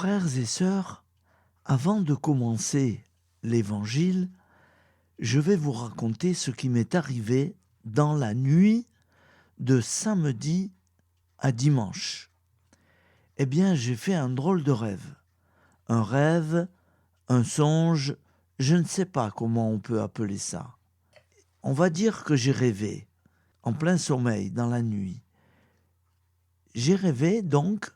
Frères et sœurs, avant de commencer l'Évangile, je vais vous raconter ce qui m'est arrivé dans la nuit de samedi à dimanche. Eh bien, j'ai fait un drôle de rêve. Un rêve, un songe, je ne sais pas comment on peut appeler ça. On va dire que j'ai rêvé, en plein sommeil, dans la nuit. J'ai rêvé donc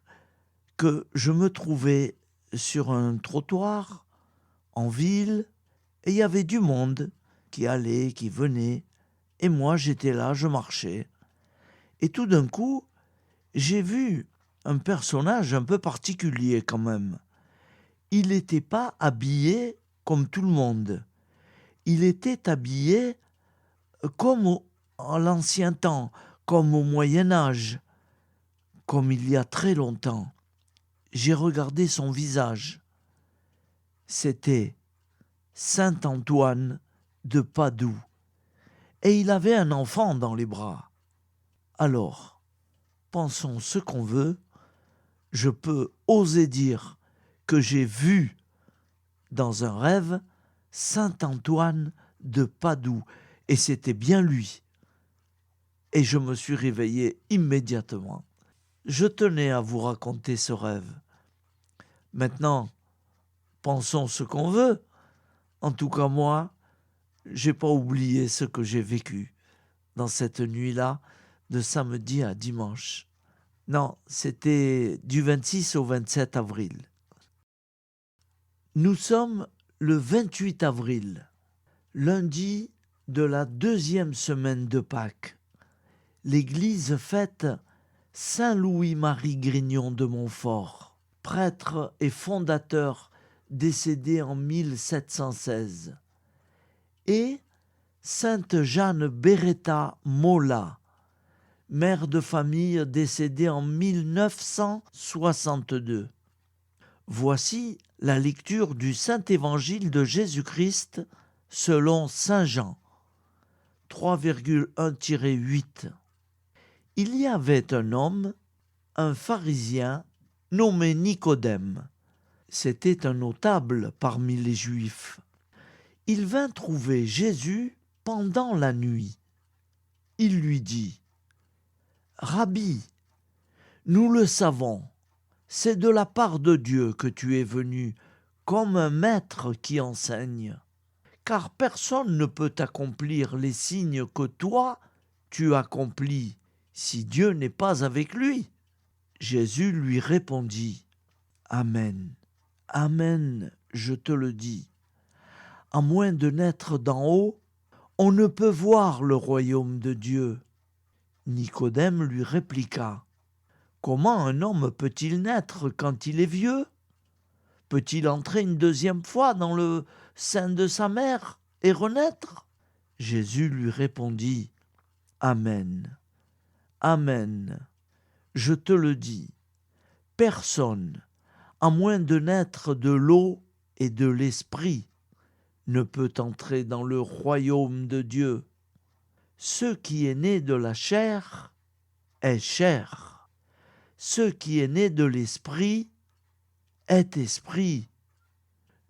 que je me trouvais sur un trottoir, en ville, et il y avait du monde qui allait, qui venait, et moi j'étais là, je marchais. Et tout d'un coup, j'ai vu un personnage un peu particulier quand même. Il n'était pas habillé comme tout le monde. Il était habillé comme en l'ancien temps, comme au Moyen Âge, comme il y a très longtemps. J'ai regardé son visage. C'était Saint Antoine de Padoue. Et il avait un enfant dans les bras. Alors, pensons ce qu'on veut, je peux oser dire que j'ai vu dans un rêve Saint Antoine de Padoue. Et c'était bien lui. Et je me suis réveillé immédiatement. Je tenais à vous raconter ce rêve. Maintenant, pensons ce qu'on veut. En tout cas, moi, j'ai pas oublié ce que j'ai vécu dans cette nuit-là, de samedi à dimanche. Non, c'était du 26 au 27 avril. Nous sommes le 28 avril, lundi de la deuxième semaine de Pâques. L'Église fête Saint Louis-Marie Grignon de Montfort, prêtre et fondateur décédé en 1716, et Sainte Jeanne Beretta Molla, mère de famille décédée en 1962. Voici la lecture du Saint-Évangile de Jésus-Christ selon Saint Jean, 3,1-8. Il y avait un homme, un pharisien, nommé Nicodème. C'était un notable parmi les Juifs. Il vint trouver Jésus pendant la nuit. Il lui dit : « Rabbi, nous le savons, c'est de la part de Dieu que tu es venu, comme un maître qui enseigne. Car personne ne peut accomplir les signes que toi, tu accomplis, si Dieu n'est pas avec lui. » Jésus lui répondit : « Amen, Amen, je te le dis. À moins de naître d'en haut, on ne peut voir le royaume de Dieu. » Nicodème lui répliqua : « Comment un homme peut-il naître quand il est vieux ? Peut-il entrer une deuxième fois dans le sein de sa mère et renaître ? » Jésus lui répondit : « Amen, Amen, je te le dis, personne, à moins de naître de l'eau et de l'esprit, ne peut entrer dans le royaume de Dieu. Ce qui est né de la chair est chair. Ce qui est né de l'esprit est esprit.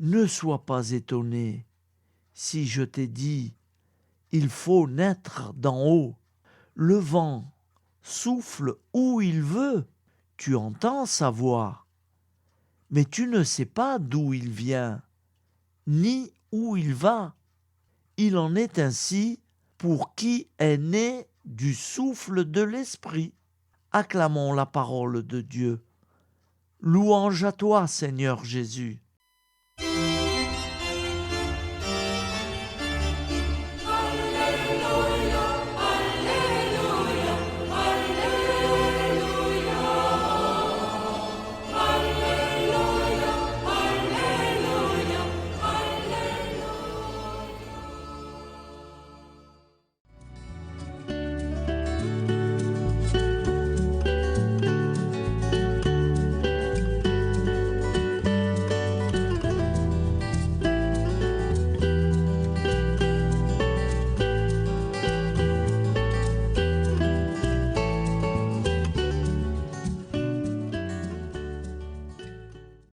Ne sois pas étonné si je t'ai dit : il faut naître d'en haut. Le vent souffle où il veut, tu entends sa voix, mais tu ne sais pas d'où il vient, ni où il va. Il en est ainsi pour qui est né du souffle de l'Esprit. Acclamons la parole de Dieu. Louange à toi, Seigneur Jésus.